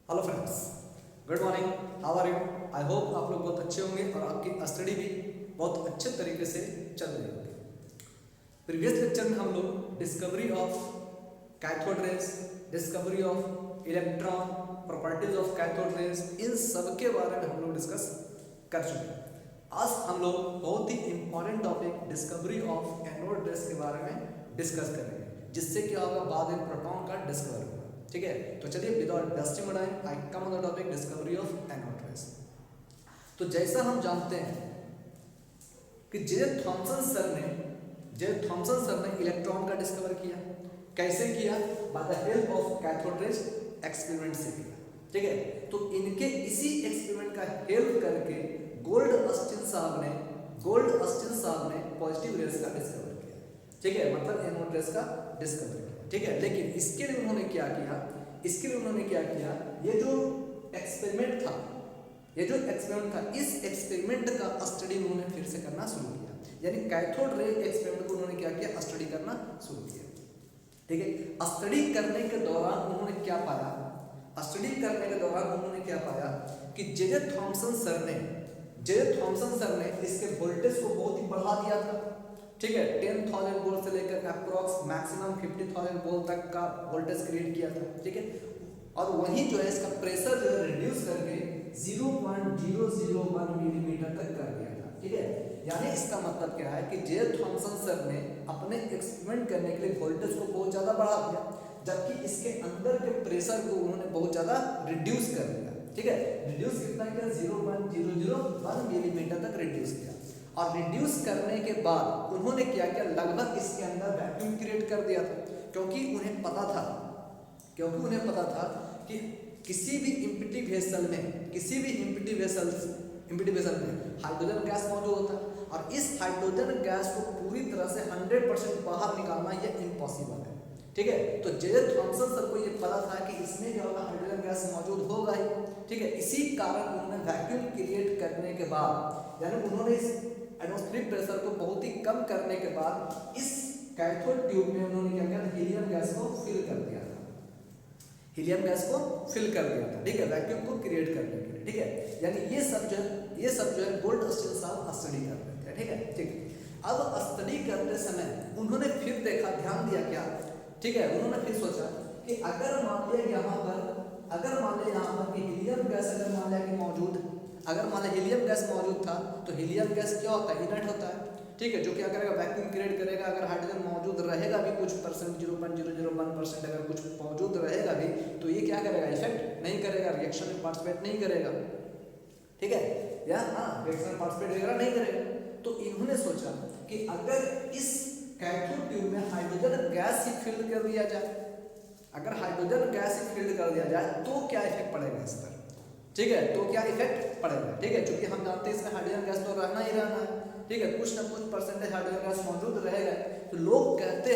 Hello friends, good morning. How are you? I hope आप लोग बहुत अच्छे होंगे और आपकी स्टडी भी बहुत अच्छे तरीके से चल रही होगी। प्रीवियस लेक्चर में हम लोग discovery of cathode rays, discovery of electron, properties of cathode rays, इन सब के बारे में हम लोग डिस्कस कर चुके हैं। आज हम लोग बहुत ही important topic discovery of anode rays के बारे में डिस्कस करेंगे, जिससे क्या होगा, बाद में प्रोटॉन का डिस्कवर होगा। ठीक है, तो चलिए without wasting time I come on the topic discovery of anode raise. तो जैसा हम जानते हैं कि जे थॉमसन सर ने इलेक्ट्रॉन का डिस्कवर किया। कैसे किया? By the help of cathode raise experiment से किया। ठीक है, तो इनके इसी एक्सपेरिमेंट का हेल्प करके गोल्ड अस्टिन साहब ने पॉजिटिव रेज का डिस्कवर किया। ठीक है, मतलब एनोड रेज का डिस्कवर किया। ठीक है, लेकिन इसके लिए उन्होंने क्या किया, ये जो एक्सपेरिमेंट था, इस एक्सपेरिमेंट का स्टडी उन्होंने फिर से करना शुरू किया। यानी कैथोड रे एक्सपेरिमेंट को उन्होंने क्या किया, स्टडी करना शुरू किया। ठीक है, स्टडी करने के दौरान उन्होंने क्या पाया कि जे थॉमसन सर ने इसके वोल्टेज को बहुत ही बढ़ा दिया था। ठीक है, 10,000 वोल्ट से लेकर अप्रॉक्स मैक्सिमम 50,000 वोल्ट तक का वोल्टेज क्रिएट किया था। ठीक है, और वहीं जो है इसका प्रेशर जो है रिड्यूस करके 0.001 मिलीमीटर तक कर दिया था। ठीक है, यानी इसका मतलब क्या है कि जे थॉमसन सर ने अपने एक्सपेरिमेंट करने के लिए वोल्टेज को बहुत ज़्यादा बढ़ा दिया, जबकि इसके अंदर के प्रेशर को उन्होंने बहुत ज़्यादा रिड्यूस कर दिया। ठीक है, रिड्यूस कितना किया? 0.001 मिलीमीटर तक रिड्यूस किया। और रिड्यूस करने के बाद उन्होंने क्या किया, लगभग इसके अंदर वैक्यूम क्रिएट कर दिया था, क्योंकि उन्हें पता था कि किसी भी एम्प्टी वेसल में हाइड्रोजन गैस मौजूद होता है, और इस हाइड्रोजन गैस को पूरी तरह से 100% बाहर निकालना ये इम्पॉसिबल है। ठीक है, तो जे थॉमसन सर को ये पता था कि इसमें जो होगा हाइड्रोजन गैस मौजूद होगा ही। ठीक है, इसी कारण उन्होंने वैक्यूम क्रिएट करने के बाद, यानी उन्होंने इस एटमॉस्फेरिक प्रेशर को बहुत ही कम करने के बाद इस कैथोड ट्यूब में उन्होंने क्या किया, हीलियम गैस को फिल कर दिया था। ठीक है, वैक्यूम को क्रिएट करने के लिए। ठीक है, यानी ये सब जो है गोल्ड अस्टिन साहब स्टडी कर रहे थे। ठीक है, अब स्टडी करते समय उन्होंने फिर देखा, ध्यान दिया क्या, ठीक है, उन्होंने फिर सोचा कि अगर मान लिया यहाँ पर कि हीलियम गैस अगर मान लिया हीलियम गैस मौजूद था, तो हीलियम गैस क्या होता है, इनर्ट होता है। ठीक है, जो क्या करेगा, वैक्यूम क्रिएट करेगा। अगर हाइड्रोजन मौजूद रहेगा भी कुछ परसेंट, 0.001% अगर कुछ मौजूद रहेगा भी, तो ये क्या करेगा, इफेक्ट नहीं करेगा, रिएक्शन में पार्टिसिपेट नहीं करेगा। ठीक है, रिएक्शन में पार्टिसिपेट नहीं करेगा। तो इन्होंने सोचा कि अगर इस कैथोड ट्यूब में हाइड्रोजन गैस ही फिल कर दिया जाए, तो क्या इफेक्ट पड़ेगा इस पर। ठीक है, तो क्या इफेक्ट पड़ेगा। ठीक है, क्योंकि हम जानते हैं इसमें हाइड्रोजन गैस तो रहना ही रहना है। ठीक है, कुछ ना कुछ परसेंटेज हाइड्रोजन गैस मौजूद रहेगा। तो लोग कहते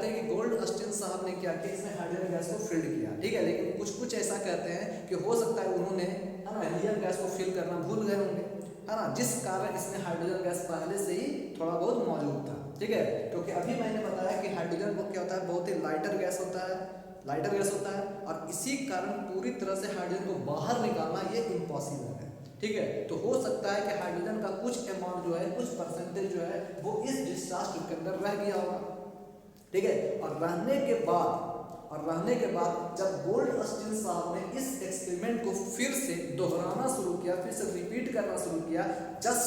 हैं कि गोल्ड अस्टिन साहब ने क्या किया, इसमें हाइड्रोजन गैस को फिल किया। ठीक है, लेकिन कुछ ऐसा कहते हैं कि हो सकता है उन्होंने हीलियम गैस को फिल करना भूल गए होंगे, है ना, जिस कारण इसमें हाइड्रोजन गैस पहले से ही थोड़ा बहुत मौजूद था। ठीक है, क्योंकि अभी मैंने बताया कि हाइड्रोजन को क्या होता है, बहुत ही लाइटर गैस होता है, और इसी कारण पूरी तरह से हाइड्रोजन को बाहर निकालना ये इम्पॉसिबल है। ठीक है, तो हो सकता है कि हाइड्रोजन का कुछ अमाउंट जो है, कुछ परसेंटेज जो है, वो इस डिस्चार्ज ट्यूब के अंदर रह गया होगा। ठीक है, और रहने के बाद जब गोल्ड अस्टिन साहब ने इस एक्सपेरिमेंट को फिर से दोहराना शुरू किया, फिर से रिपीट करना शुरू किया, just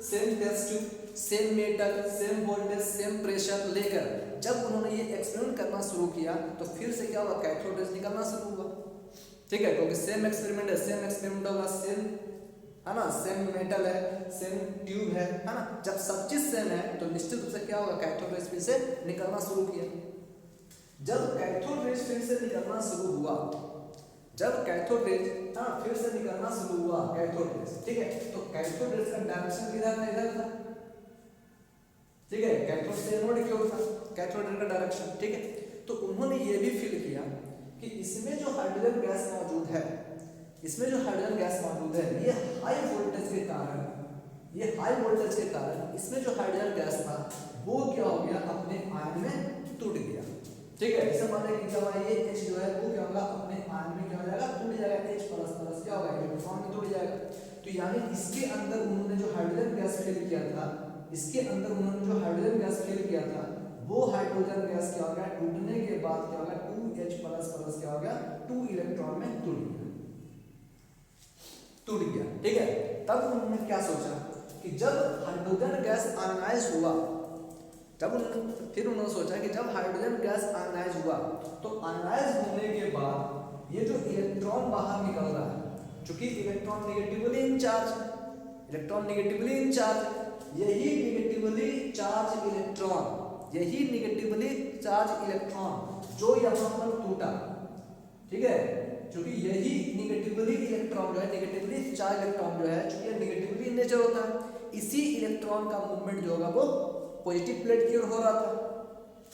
same test tube, same metal, same voltage, same pressure लेकर जब उन्होंने ये एक्सपेरिमेंट करना शुरू किया, तो फिर से क्या हुआ, कैथोड रेज निकलना शुरू हुआ। ठीक है, क्योंकि सेम एक्सपेरिमेंट होगा, सेम है ना, सेम मेटल है, सेम ट्यूब है ना, जब सब चीज सेम है तो निश्चित रूप से क्या होगा, कैथोड रेज फिर से निकलना शुरू किया। जब कैथोड रेज फिर से निकलना शुरू हुआ, ठीक है, तो कैथोड रेज का डायरेक्शन किधर था। ठीक है, कैथोड से एनोड की ओर था कैथोड रेज का डायरेक्शन। ठीक है, तो उन्होंने ये भी फील किया कि इसमें जो हाइड्रोजन गैस मौजूद है, ये हाई वोल्टेज के कारण इसमें जो हाइड्रोजन गैस था वो क्या हो गया, अपने आयन में टूट गया। ठीक है, जैसे मान लें कि ये H जो है वो क्या होगा, अपने आयन तो यानी इसके अंदर उन्होंने जो हाइड्रोजन गैस फिल किया था, इसके अंदर उन्होंने जो हाइड्रोजन गैस फिल किया था, वो हाइड्रोजन गैस क्या हो गया, टूटने के बाद क्या हो गया, 2H++ क्या हो गया, 2 इलेक्ट्रॉन में टूट गया। ठीक है, तब उन्होंने क्या सोचा कि जब हाइड्रोजन गैस आयनाइज हुआ, फिर उन्होंने सोचा कि जब हाइड्रोजन गैस आयनाइज हुआ तो आयनाइज होने के बाद ये जो इलेक्ट्रॉन बाहर निकल रहा है, चूंकि इलेक्ट्रॉन नेगेटिवली इंचार्ज, यही नेगेटिवली चार्ज इलेक्ट्रॉन जो यहाँ पर टूटा, ठीक है, क्योंकि यही नेगेटिवली इलेक्ट्रॉन जो है, नेगेटिवली चार्ज इलेक्ट्रॉन जो है, चूंकि ये नेगेटिवली नेचर होता है, इसी इलेक्ट्रॉन का मूवमेंट जो होगा वो पॉजिटिव प्लेट की ओर हो रहा था,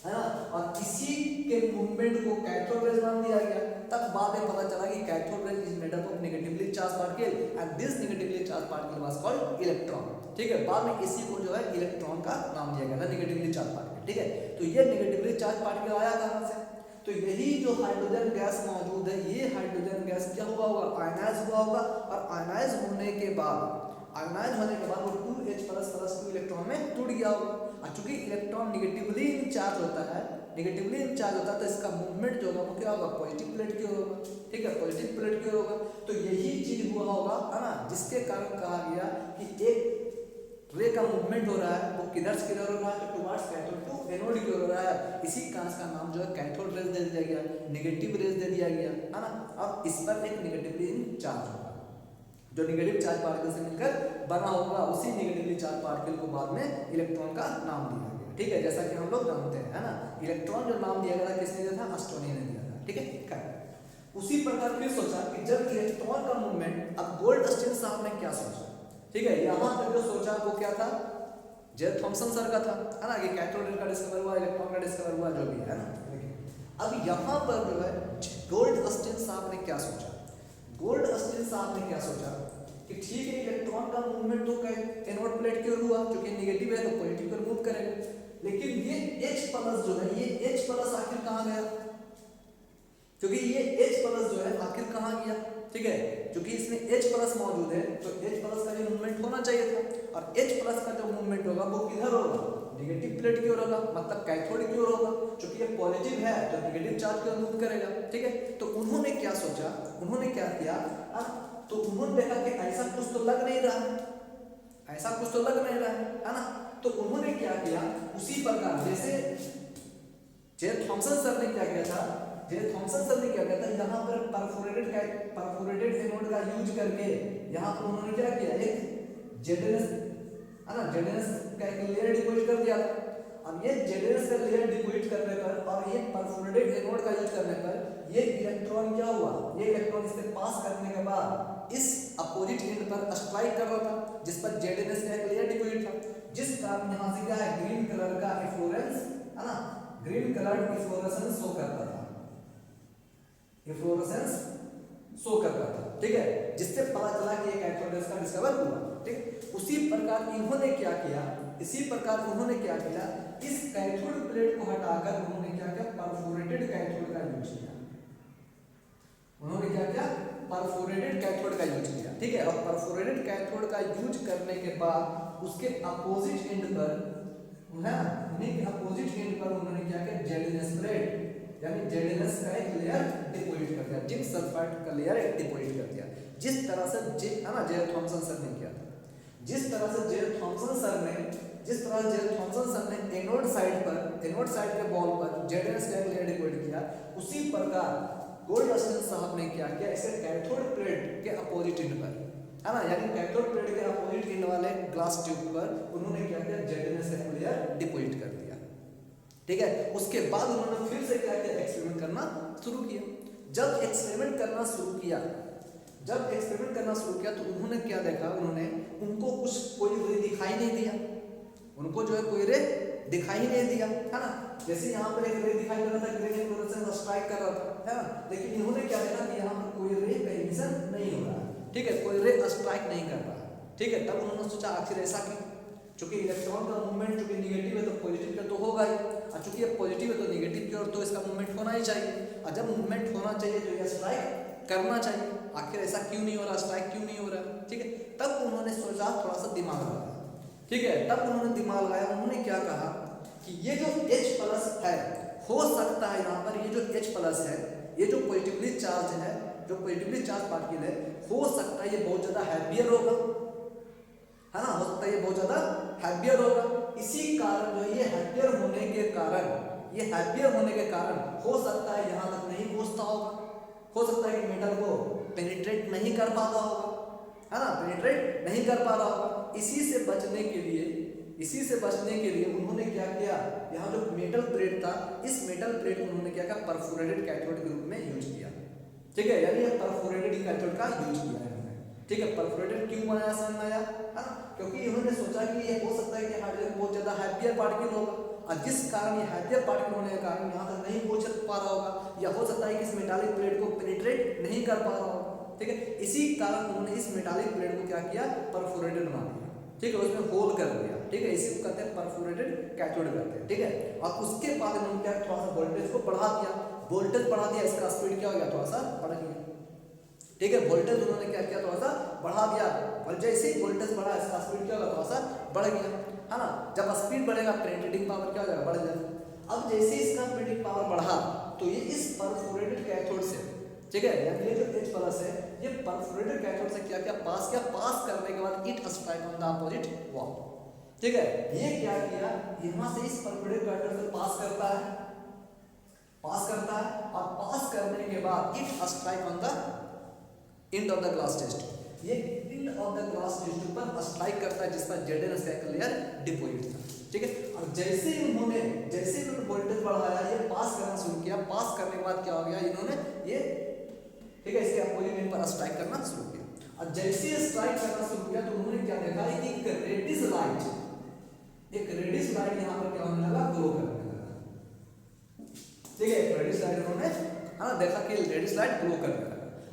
है ना, और इसी के मूवमेंट को कैथोड रेज नाम दिया गया। तब बाद में पता चला कि cathode rays is made up of negatively charge particle and this negatively charge particle was called electron. ठीक है, बाद में इसी को जो है इलेक्ट्रॉन का नाम दिया गया था, नेगेटिवली चार्ज पार्टिकल। ठीक है, तो ये नेगेटिवली चार्ज पार्टिकल आया कहां से, तो यही जो हाइड्रोजन गैस मौजूद है, ये हाइड्रोजन गैस क्या हुआ होगा, आयनाइज हुआ होगा, और आयनाइज होने के बाद वो 2H++ 2 इलेक्ट्रॉन में टूट गया होगा। और चूंकि इलेक्ट्रॉन नेगेटिवली इंचार्ज होता है, तो इसका मूवमेंट जो होगा वो क्या होगा, पॉजिटिव प्लेट की ओर होगा। ठीक है, पॉजिटिव प्लेट की ओर होगा। तो यही चीज हुआ होगा, है ना, जिसके कारण कहा गया कि एक रे का मूवमेंट हो रहा है, वो किधर से किधर हो रहा है, तो टुवर्ड्स कैथोड टू एनोड की ओर हो रहा है। इसी कारण का नाम जो है कैथोड रेज दे दिया गया, नेगेटिव रेज दे दिया गया, है ना। और इस पर एक नेगेटिवली चार्ज होगा, जो नेगेटिव चार्ज पार्टिकल से मिलकर बना होगा, उसी नेगेटिवली चार्ज पार्टिकल को बाद में इलेक्ट्रॉन का नाम दिया गया। ठीक है, जैसा कि हम लोग जानते हैं, है ना, इलेक्ट्रॉन जो नाम दिया गया था किसने दिया था, अस्ट्रोनी ने दिया था। ठीक है, करेक्ट। उसी प्रकार फिर सोचा कि जब इलेक्ट्रॉन का मूवमेंट, अब गोल्डस्टीन साहब ने क्या सोचा, ठीक है, यहाँ तक जो सोचा वो क्या था, जे थॉमसन सर का था, है ना, कि कैथोड का डिस्कवर हुआ, इलेक्ट्रॉन का डिस्कवर हुआ, जो भी है ना। अब यहाँ पर जो है गोल्डस्टीन साहब ने क्या सोचा, गोल्डस्टीन साहब ने क्या सोचा कि ठीक है, इलेक्ट्रॉन का मूवमेंट तो एनोड प्लेट की ओर हुआ, क्योंकि नेगेटिव है तो पॉजिटिव की ओर मूव करेगा, लेकिन ये H+ जो है, ये H+ आखिर कहाँ गया, क्योंकि ये H+ जो है आखिर कहाँ गया। ठीक है, क्योंकि इसमें H+ मौजूद है, तो H+ का जो मूवमेंट होना चाहिए था, और H+ का जो मूवमेंट होगा वो किधर होगा, नेगेटिव प्लेट की ओर होगा, मतलब कैथोड की ओर होगा, क्योंकि ये पॉजिटिव है तो नेगेटिव चार्ज की ओर मूव करेगा। ठीक है, तो उन्होंने क्या सोचा, उन्होंने क्या किया, तो उन्होंने देखा कि ऐसा कुछ तो लग नहीं रहा है ना। तो उन्होंने क्या किया, उसी प्रकार जैसे जे थॉमसन सर ने क्या किया था, यहाँ पर परफोरेटेड एनोड का यूज करके यहाँ पर उन्होंने क्या किया, एक जेडेनस, है ना, जेडेनस का एक लेयर डिपॉजिट कर दिया था। अब ये जेडेनस का लेयर डिपॉजिट करने पर और ये परफोरेटेड एनोड का यूज करने पर ये इलेक्ट्रॉन क्या हुआ, ये इलेक्ट्रॉन इससे पास करने के बाद इस अपोजिट एंड पर स्ट्राइक कर रहा था, जिस पर जेडेनस का एक लेयर डिपॉजिट था, जिस कारण यहाँ से क्या है, ग्रीन कलर का इफ्लोरेंस, है ना, ग्रीन कलर इफ्लोरेसेंस शो करता था, ठीक है, जिससे पता चला कि एक कैथोड रेज का डिस्कवर हुआ। ठीक, उसी प्रकार उन्होंने क्या किया, इस कैथोड प्लेट को हटाकर उन्होंने क्या किया, परफोरेटेड कैथोड का यूज किया। ठीक है, और परफोरेटेड कैथोड का यूज करने के बाद उसके अपोजिट एंड पर, है ना, अपोजिट एंड पर उन्होंने क्या किया, जेडेनस प्लेट यानी जेडेनस का एक लेयर डिपॉजिट कर दिया, जिंक सल्फाइड का लेयर एक डिपॉजिट कर दिया, जिस तरह से है ना जे थॉमसन सर ने किया था। जिस तरह से जे थॉमसन सर ने एनोड साइड के बॉल पर जेडेनस का एक लेयर डिपॉजिट किया, उसी प्रकार गोल्डस्टीन साहब ने क्या किया, इसे कैथोड प्लेट के अपोजिट एंड पर, है ना, यानी कैथोड प्लेट के अपोजिट एंड वाले ग्लास ट्यूब पर उन्होंने क्या किया, जेडेनस का लेयर डिपॉजिट कर दिया। ठीक है, उसके बाद उन्होंने फिर से क्या किया, एक्सपेरिमेंट करना शुरू किया। जब एक्सपेरिमेंट करना शुरू किया तो उन्होंने क्या देखा, उनको कोई रे दिखाई नहीं दिया, है ना। जैसे यहाँ पर एक रे दिखाई दे रहा था, ग्रीन फ्लोरेसेंस स्ट्राइक कर रहा था, है ना, लेकिन इन्होंने क्या देखा कि यहाँ पर कोई रे का एमिशन नहीं हो रहा है। ठीक है, कोई रे स्ट्राइक नहीं कर रहा है। ठीक है, तब उन्होंने सोचा आखिर ऐसा क्यों, क्योंकि इलेक्ट्रॉन का मूवमेंट चूंकि नेगेटिव है तो पॉजिटिव का तो होगा ही, और चूंकि ये पॉजिटिव है तो नेगेटिव की ओर तो इसका मूवमेंट होना ही चाहिए, और जब मूवमेंट होना चाहिए तो ये स्ट्राइक करना चाहिए, आखिर ऐसा क्यों नहीं हो रहा, स्ट्राइक क्यों नहीं हो रहा, ठीक है। तब उन्होंने सोचा, थोड़ा सा दिमाग लगाया, ठीक है। तब उन्होंने दिमाग लगाया, उन्होंने क्या कहा कि ये जो H+ है, हो सकता है यहाँ पर ये जो H+ है, ये जो पॉजिटिवली चार्ज है, जो पॉजिटिवली चार्ज पार्टिकल है, हो सकता है ये बहुत ज्यादा हैवियर होगा, है ना, हो सकता है ये बहुत ज्यादा हैवियर होगा। इसी कारण जो ये हैवियर होने के कारण, ये हैवियर होने के कारण हो सकता है यहाँ तक नहीं पहुँचता होगा, हो सकता है कि मेटल को पेनिट्रेट नहीं कर पाता होगा, है ना, पेनिट्रेट नहीं कर पा रहा होगा। इसी से बचने के लिए उन्होंने क्या किया, यहाँ जो मेटल प्लेट था, इस मेटल प्लेट को उन्होंने क्या किया, परफोरेटेड कैथोड के रूप में यूज किया, ठीक है, यानी ये परफोरेटेड कैथोड का यूज किया है उन्होंने, ठीक है। परफोरेटेड क्यों बनाया, समझ में आया, है ना, क्योंकि इन्होंने सोचा कि ये हो सकता है कि हाइड्रोजन बहुत ज्यादा हैवियर पार्टिकल होगा, और जिस कारण ये हैवियर पार्टिकल होने के कारण यहाँ तक नहीं पहुंच पा रहा होगा, या हो सकता है कि इस मेटालिक प्लेट को पेनिट्रेट नहीं कर पा रहा होगा, ठीक है। इसी कारण उन्होंने इस मेटालिक प्लेट को क्या किया, परफोरेटेड बना दिया, ठीक है, उसमें होल कर दिया, ठीक है। इसी को कहते हैं परफोरेटेड कैथोड कहते हैं, ठीक है। और उसके बाद उन्होंने क्या, थोड़ा सा वोल्टेज को बढ़ा दिया, वोल्टेज बढ़ा दिया, इसका स्पीड क्या हो गया, थोड़ा सा बढ़ गया, ठीक है। वोल्टेज उन्होंने क्या किया, थोड़ा सा बढ़ा दिया, और जैसे ही वोल्टेज बढ़ा, इसका स्पीड क्या होगा, थोड़ा सा बढ़ गया, है ना। जब स्पीड बढ़ेगा, पेनिट्रेटिंग पावर क्या हो जाएगा, बढ़ जाएगा। अब जैसे ही इसका पेनिट्रेटिंग पावर बढ़ा, तो ये इस परफोरेटेड कैथोड से, ठीक है, यानी ये जो H+ है, ये परफोरेटेड कैथोड से क्या किया, पास करने के बाद it strike on the opposite wall, ठीक है। ये क्या किया, यहां से इस परफोरेटेड कैथोड से पास करता है, और पास करने के बाद it strike on the end of the glass test, ये end of the glass test पर स्ट्राइक करता है, जिस पर ZnS का एक लेयर डिपॉजिट था, ठीक है। और जैसे उन्होंने वोल्टेज बढ़ाया, ये पास करना शुरू किया, पास करने के बाद क्या हो गया, इन्होंने ये, ठीक है, इसके अपोजिट एंड पर स्ट्राइक करना शुरू किया। और जैसे ही स्ट्राइक करना शुरू किया, तो उन्होंने क्या देखा, एक रेडिश लाइट यहाँ पर क्या होने लगा, ग्लो करने लगा, ठीक है। रेडिश लाइट उन्होंने, है ना, देखा कि रेडिश लाइट ग्लो करने लगा।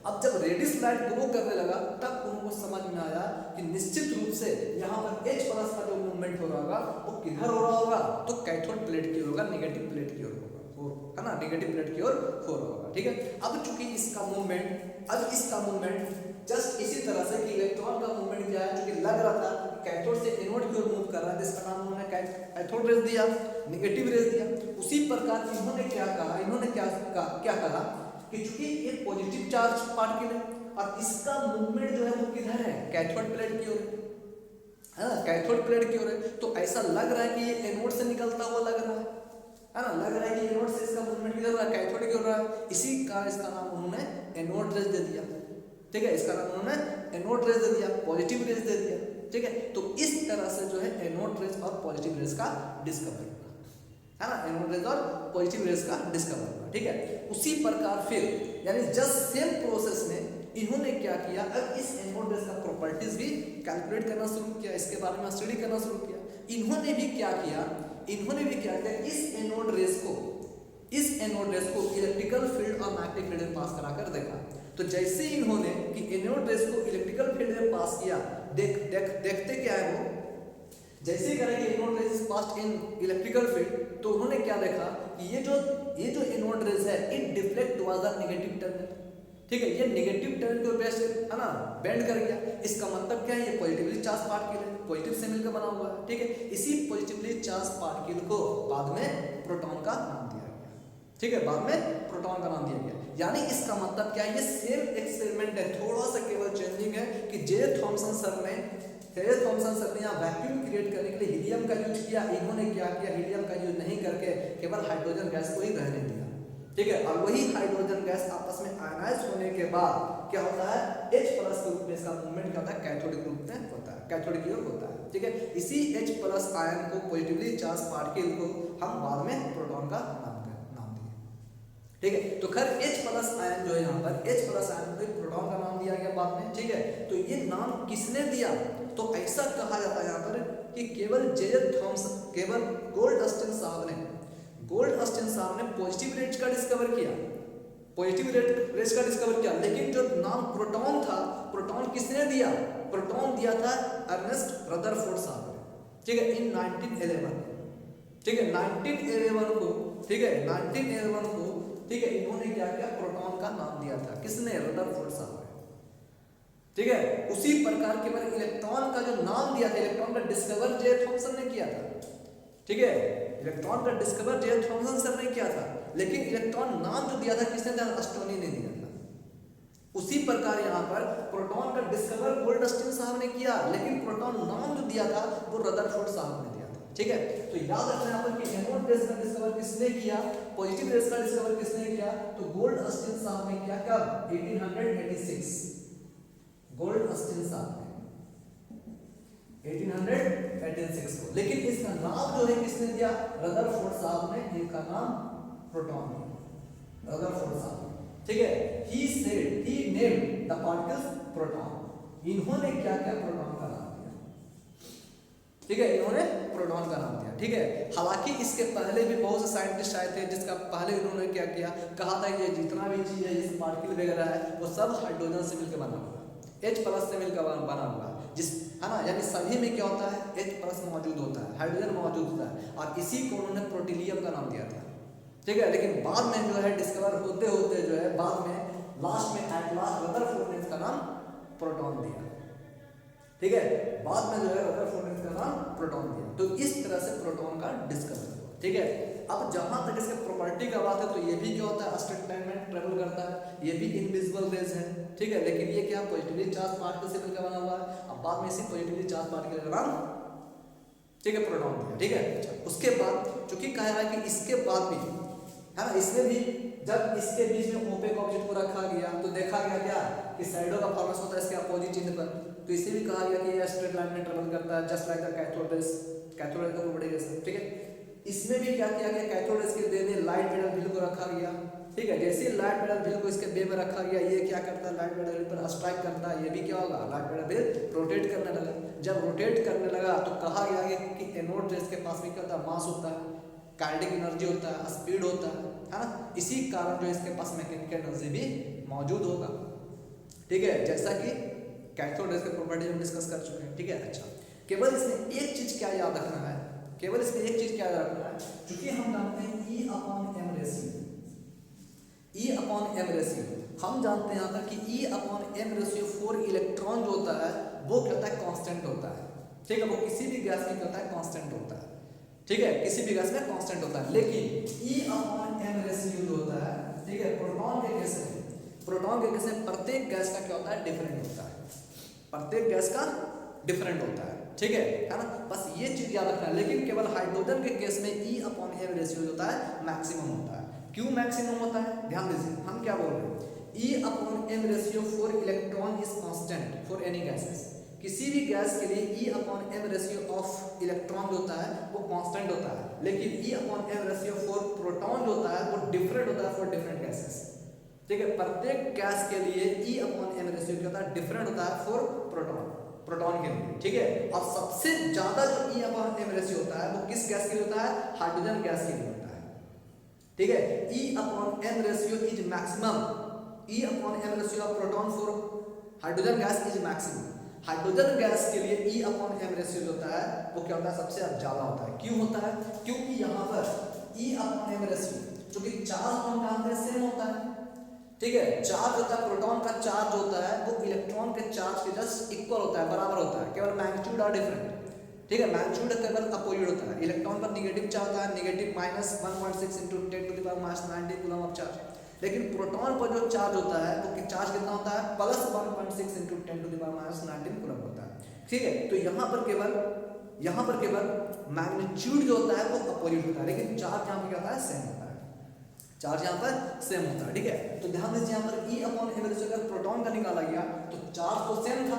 अब जब रेडिश लाइट ग्लो करने लगा, तब उनको समझ में आया कि निश्चित रूप से यहाँ पर H+ का जो मूवमेंट हो रहा होगा, वो किधर हो रहा होगा, तो कैथोड प्लेट की ओर होगा, नेगेटिव प्लेट की ओर होगा, है ना, नेगेटिव प्लेट की ओर हो रहा होगा, ठीक है। अब चूंकि इसका मूवमेंट जस्ट इसी तरह से कि इलेक्ट्रॉन का मूवमेंट क्या है, चूंकि लग रहा था कैथोड से एनोड की ओर मूव कर रहा है, जिसका नाम उन्होंने कैथोड रेज दिया, नेगेटिव रेज दिया। उसी प्रकार इन्होंने क्या कहा कि चूंकि ये पॉजिटिव चार्ज पार्टिकल है, और इसका मूवमेंट जो है वो किधर है, कैथोड प्लेट की ओर है ना, कैथोड प्लेट की ओर है, तो ऐसा लग रहा है कि ये एनोड से निकलता हुआ लग रहा है ना, लग रहा है कि एनोड से इसका मूवमेंट किधर हो रहा है, कैथोड की ओर रहा है। इसी कारण इसका नाम उन्होंने एनोड रेज दे दिया, ठीक है, इसका नाम उन्होंने एनोड रेज दे दिया, पॉजिटिव रेज दे दिया, ठीक है। तो इस तरह से जो है एनोड रेज और पॉजिटिव रेज का डिस्कवरी हुआ, है ना, एनोड रेज और पॉजिटिव रेज का डिस्कवरी हुआ, ठीक है। उसी प्रकार फिर, यानी जस्ट सेम प्रोसेस में इन्होंने क्या किया, अब इस एनोड रेज का प्रॉपर्टीज भी कैलकुलेट करना शुरू किया, इसके बारे में स्टडी करना शुरू किया। इन्होंने भी क्या किया, इस एनोड रेज को इलेक्ट्रिकल फील्ड और मैग्नेटिक फील्ड में पास कराकर देखा। तो जैसे इन्होंने कि एनोड रेज को इलेक्ट्रिकल फील्ड में पास किया, देखते क्या है वो, जैसे ही करेंगे anode rays pass in electrical field, तो उन्होंने क्या देखा कि ये जो एनोड रेज है, it deflect towards the negative terminal, ठीक है, ये नेगेटिव टर्मिनल को बेस्ट, है ना, बेंड कर गया। इसका मतलब क्या है, ये पॉजिटिवली चार्ज पार्टिकल है, पॉजिटिव से मिलकर बना हुआ है, ठीक है। इसी पॉजिटिवली चार्ज पार्टिकल को बाद में प्रोटॉन का नाम दिया गया, ठीक है, बाद में प्रोटॉन का नाम दिया गया। यानी इसका मतलब क्या है, ये सेम एक्सपेरिमेंट है, थोड़ा सा केवल चेंजिंग है कि जे थॉमसन सर ने यहाँ वैक्यूम क्रिएट करने के लिए हीलियम का यूज किया। इन्होंने क्या किया, हीलियम का यूज नहीं करके केवल हाइड्रोजन गैस को ही रहने दिया, ठीक है। और वही हाइड्रोजन गैस आपस में आयनाइज होने के बाद क्या होता है, H+ के रूप में इसका मूवमेंट क्या होता है, कैथोडिक रूप में होता है, कैथोडिक की ओर होता है, ठीक है। इसी H+ आयन को, पॉजिटिवली चार्ज पार्टिकल को हम बाद में प्रोटॉन का नाम दिए, ठीक है। तो खैर H+ आयन जो है, यहाँ पर H+ आयन को प्रोटॉन का नाम दिया गया बाद में, ठीक है। तो ये नाम किसने दिया, तो ऐसा कहा जाता है यहाँ पर कि केवल गोल्डस्टीन साहब ने पॉजिटिव रेज का डिस्कवर किया, लेकिन जो नाम प्रोटॉन था, प्रोटॉन किसने दिया, प्रोटॉन दिया था अर्नेस्ट रदरफोर्ड साहब ने, ठीक है, इन 1911, ठीक है, 1911 को, ठीक है, 1911 को, ठीक है, इन्होंने क्या किया, प्रोटॉन का नाम दिया था। किसने किसने? रदरफोर्ड साहब ने। ठीक है, उसी प्रकार केवल इलेक्ट्रॉन का जो नाम दिया था, इलेक्ट्रॉन का डिस्कवर जे थॉमसन ने किया था। ठीक है, इलेक्ट्रॉन का डिस्कवर जे थॉमसन सर ने किया था, लेकिन इलेक्ट्रॉन नाम जो दिया था किसने दिया? अस्टोनी ने दिया था। उसी प्रकार यहाँ पर प्रोटॉन का डिस्कवर गोल्डस्टीन साहब ने किया, लेकिन प्रोटॉन नाम जो दिया था वो रदरफोर्ड साहब ने दिया था। ठीक है, तो याद रखना यहाँ पर कि एनोड रेस का डिस्कवर किसने किया, पॉजिटिव रेस का डिस्कवर किसने किया? तो गोल्डस्टीन साहब ने किया। कब? 1886। गोल्डस्टीन साहब ने 1886 को। लेकिन इसका नाम जो है किसने दिया? रदरफोर्ड साहब ने। इनका नाम प्रोटॉन, रदरफोर्ड साहब। ठीक है, he said, he named the particles proton। इन्होंने क्या क्या? प्रोटॉन का नाम दिया। ठीक है, इन्होंने प्रोटॉन का नाम दिया। ठीक है, हालांकि इसके पहले भी बहुत से साइंटिस्ट आए थे जिसका पहले इन्होंने क्या किया, कहा था कि ये जितना भी चीज है, ये पार्टिकल वगैरह है, वो सब हाइड्रोजन से मिलकर बना हुआ है, H+ से मिलकर बना हुआ है, जिस है ना, यानी सभी में क्या होता है? H+ मौजूद होता है, हाइड्रोजन मौजूद होता है, और इसी को उन्होंने प्रोटीलियम का नाम दिया था। ठीक है, लेकिन बाद में जो है डिस्कवर होते होते जो है बाद में लास्ट में एट लास्ट रदरफोर्ड ने इसका नाम प्रोटॉन दिया। ठीक है, बाद में जो है रदरफोर्ड ने इसका नाम प्रोटॉन दिया। तो इस तरह से प्रोटॉन का डिस्कवर हुआ। ठीक है, अब जहां तक इसके प्रॉपर्टी का बात है तो ये भी क्या होता है? स्ट्रेट लाइन में ट्रेवल करता है, ये भी इनविजिबल रेज है। ठीक है, लेकिन ये क्या? पॉजिटिवली चार्ज पार्टिकल से मिलकर बना हुआ है। अब बाद में इसी पॉजिटिवली चार्ज पार्टिकल का नाम, ठीक है, प्रोटॉन दिया। ठीक है, उसके बाद चूंकि कहा है कि इसके बाद भी है ना, इसमें भी जब इसके बीच में ओपेक ऑब्जेक्ट को रखा गया तो देखा गया क्या कि शैडो का फॉर्मेशन होता है इसके अपोजिट चिन्ह पर। तो इसे भी कहा गया कि ये स्ट्रेट लाइन में ट्रेवल करता है, just like the cathode rays. Cathode rays का प्रॉपर्टी जैसे। ठीक है, इसमें भी क्या किया गया? कैथोड रेस के देने लाइट मेटल व्हील को रखा गया। ठीक है, जैसे लाइट मेटल व्हील को इसके बे में रखा गया, ये क्या करता है? लाइट मेटल व्हील पर स्ट्राइक करता है। ये भी क्या होगा? लाइट मेटल व्हील रोटेट करने लगा। जब रोटेट करने लगा तो कहा गया कि एनोड रेस के पास में क्या होता है? मास होता है, काइनेटिक एनर्जी होता है, स्पीड होता है ना। इसी कारण जो इसके पास मैकेनिकल एनर्जी भी मौजूद होगा। ठीक है, जैसा कि कैथोड रेस के प्रॉपर्टी हम डिस्कस कर चुके हैं। ठीक है, अच्छा, केवल इसमें एक चीज क्या याद रखना है? केवल इसमें एक चीज क्या याद रखना है? क्योंकि हम जानते हैं E/m रेशियो, E/m रेशियो हम जानते हैं यहाँ पर कि E/m रेशियो फॉर इलेक्ट्रॉन जो होता है वो क्या होता है? कांस्टेंट होता है। ठीक है, वो किसी भी गैस में क्या होता है? कांस्टेंट होता है। ठीक है, किसी भी गैस में कांस्टेंट होता है। लेकिन E/m रेशियो जो होता है, ठीक है, प्रोटॉन के केस में प्रत्येक गैस का क्या होता है? डिफरेंट होता है। प्रत्येक गैस का डिफरेंट होता है। ठीक है ना, बस ये चीज याद रखना है। लेकिन केवल हाइड्रोजन के केस में E/m रेशियो होता है मैक्सिमम होता है। क्यों मैक्सिमम होता है? ध्यान दीजिए, हम क्या बोल रहे हैं? E/m ratio for electron is constant for any gases. किसी भी गैस के लिए E/m रेशियो ऑफ इलेक्ट्रॉन जो होता है वो कांस्टेंट होता है, लेकिन E/m रेशियो फॉर प्रोटॉन जो होता है वो डिफरेंट होता है फॉर डिफरेंट गैसेस। ठीक है, प्रत्येक गैस के लिए E/m रेशियो क्या होता है? डिफरेंट होता है फॉर प्रोटॉन के लिए। ठीक है, और सबसे ज्यादा जो E/m रेशियो होता है वो किस गैस के लिए होता है? हाइड्रोजन गैस के लिए होता है। ठीक है, E/m ratio is maximum. E/m ratio of proton for hydrogen gas is maximum. Hydrogen gas के लिए E/m रेशियो होता है वो क्या होता है? सबसे ज्यादा होता है। क्यों होता है? क्योंकि यहाँ पर E/m रेशियो जो कि चार्ज हम जानते हैं सेम होता है। ठीक है, चार्ज होता है, प्रोटॉन का चार्ज होता है वो इलेक्ट्रॉन के चार्ज के जस्ट इक्वल होता है, बराबर होता है, केवल मैग्नीट्यूड आर डिफरेंट। ठीक है, मैग्नीट्यूड केवल अपोजिट होता है। इलेक्ट्रॉन पर नेगेटिव चार्ज होता है, नेगेटिव -1.6 × 10⁻⁹ कूलम ऑफ चार्ज। लेकिन प्रोटॉन पर जो चार्ज होता है वो चार्ज कितना होता है? +1.6 × 10⁻⁹ कूलम होता है। ठीक है, तो यहाँ पर केवल मैग्नीट्यूड जो होता है वो अपोजिट होता है, लेकिन चार्ज यहाँ पर क्या होता है? सेम होता है। चार्ज यहाँ पर सेम होता है। ठीक है, तो ध्यान दीजिए यहाँ पर E/m रेशियो अगर प्रोटॉन का निकाला गया तो चार्ज तो सेम था,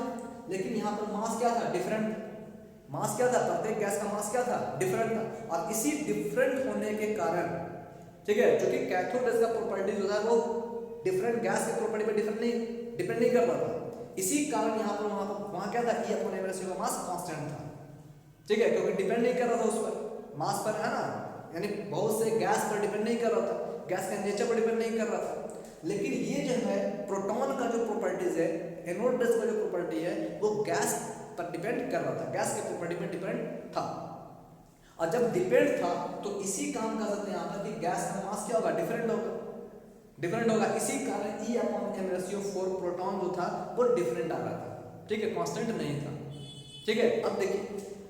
लेकिन यहाँ पर मास क्या था? डिफरेंट। मास क्या था? प्रत्येक गैस का मास क्या था? डिफरेंट था। और इसी डिफरेंट होने के कारण, ठीक है, जो कि कैथोड रेस का प्रॉपर्टी जो था वो डिफरेंट गैस के प्रॉपर्टी पर डिपेंड नहीं कर रहा था। इसी कारण यहाँ पर वहाँ क्या था? E/m रेशियो का मास कांस्टेंट था। ठीक है, क्योंकि डिपेंड नहीं कर रहा था उस पर, मास पर, है ना, यानी बहुत से गैस पर डिपेंड नहीं कर रहा था, गैस के नेचर पर डिपेंड नहीं कर रहा था। लेकिन ये जो है प्रोटॉन का जो प्रॉपर्टीज है, एनोड रेस का जो प्रॉपर्टी है वो गैस पर डिपेंड कर रहा था, गैस के प्रॉपर्टी पर डिपेंड था। और जब डिपेंड था तो इसी काम कर सकते हैं यहाँ पर कि गैस का मास क्या होगा? डिफरेंट होगा। इसी कारण E/m upon m ratio for proton जो था वो डिफरेंट आ रहा था, ठीक है, कांस्टेंट नहीं था, ठीक है। अब देखिए,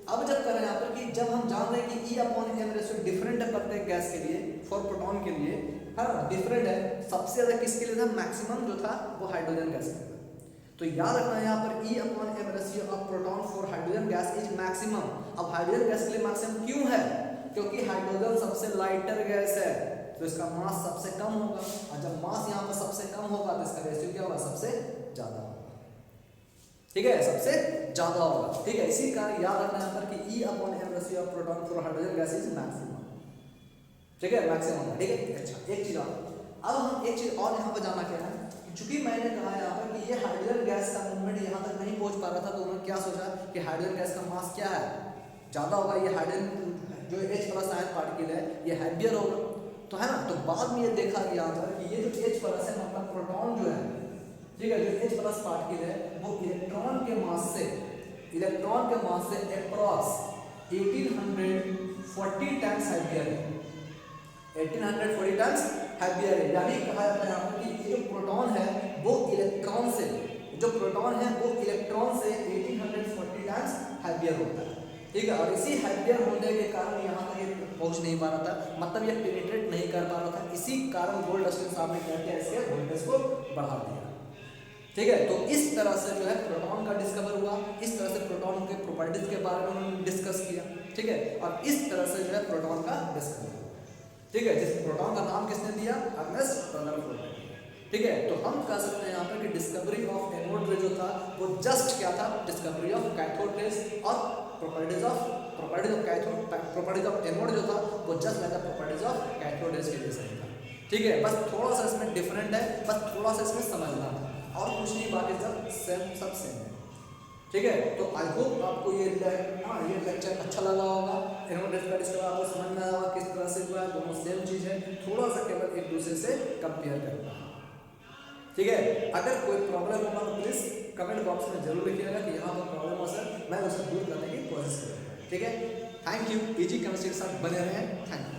अब जब करें यहाँ पर कि जब हम जान रहे हैं कि E upon m ratio different है प्रत्येक गैस के लिए, फॉर प्रोटॉन के लिए, है ना, डिफरेंट है। सबसे ज्यादा किसके लिए था? मैक्सिमम जो था वो हाइड्रोजन गैस के लिए। तो याद रखना है यहाँ पर E upon m ratio of proton for hydrogen gas is maximum. अब हाइड्रोजन गैस के लिए मैक्सिमम क्यों है? क्योंकि हाइड्रोजन सबसे लाइटर गैस है, तो इसका मास सबसे कम होगा, और जब मास यहाँ पर सबसे कम होगा तो इसका रेशियो क्या होगा? सबसे ज्यादा होगा, ठीक है, सबसे ज्यादा होगा, ठीक है। इसी कारण याद रखना यहाँ पर कि E upon m ratio of proton for hydrogen gas is maximum, ठीक है, मैक्सिमम, ठीक है। अच्छा, एक चीज और, अब हम एक चीज और यहाँ पर जाना क्या है, चूंकि मैंने कहा यहाँ पर कि ये हाइड्रोजन गैस का मूवमेंट यहाँ तक नहीं पहुंच पा रहा था, तो उन्होंने क्या सोचा कि हाइड्रोजन गैस का मास क्या है? ज्यादा होगा, ये हाइड्रोजन जो H+ आयन पार्टिकल है ये हैवियर होगा, तो है ना। तो बाद में ये देखा गया यहाँ पर कि ये जो H+ है, मतलब प्रोटॉन जो है, ठीक है, जो H+ पार्टिकल है वो इलेक्ट्रॉन के मास से अप्रॉक्स 1840 टाइम्स हैवियर है, 1840 टाइम्स हैवियर है। यानी कहा जाता है यहाँ पर कि ये जो प्रोटॉन है वो इलेक्ट्रॉन से 1840 टाइम्स हैवियर होता है, ठीक है। और इसी हैवियर होने के कारण यहाँ तक ये पहुंच नहीं पा रहा था, मतलब ये पेनिट्रेट नहीं कर पा रहा था। इसी कारण गोल्डस्टीन साहब ने क्या किया, इसके वोल्टेज को बढ़ा दिया, ठीक है। तो इस तरह से जो है प्रोटॉन का डिस्कवर हुआ, इस तरह से प्रोटॉन के प्रॉपर्टीज के बारे में उन्होंने डिस्कस किया, ठीक है। और इस तरह से जो है प्रोटॉन का डिस्कवर हुआ, ठीक है। जिस प्रोटॉन का नाम किसने दिया? अर्नेस्ट रदरफोर्ड, ठीक है। तो हम कह सकते हैं यहाँ पर कि डिस्कवरी ऑफ एनोड रे जो था वो जस्ट क्या था? डिस्कवरी ऑफ कैथोड रेज, और प्रॉपर्टीज ऑफ एनोड जो था वो just like the properties of cathode raise के जैसा ही था, ठीक है। बस थोड़ा सा इसमें डिफरेंट है, बस थोड़ा सा इसमें समझना था, और कुछ नहीं, बाकी सब सेम है, ठीक है। तो आई होप आपको ये लेक्चर अच्छा लगा होगा, एनोड रेज का डिस्कवर आपको समझ में आया होगा किस तरह से हुआ, दोनों सेम चीज है, थोड़ा सा केवल एक दूसरे से कंपेयर करना है, ठीक है। अगर कोई प्रॉब्लम होगा तो प्लीज कमेंट बॉक्स में जरूर लिखिएगा कि यहाँ पर प्रॉब्लम हो सर, मैं उसे दूर करने की कोशिश करूँगा, ठीक है। थैंक यू, इजी केमिस्ट्री के साथ बने रहें, थैंक यू।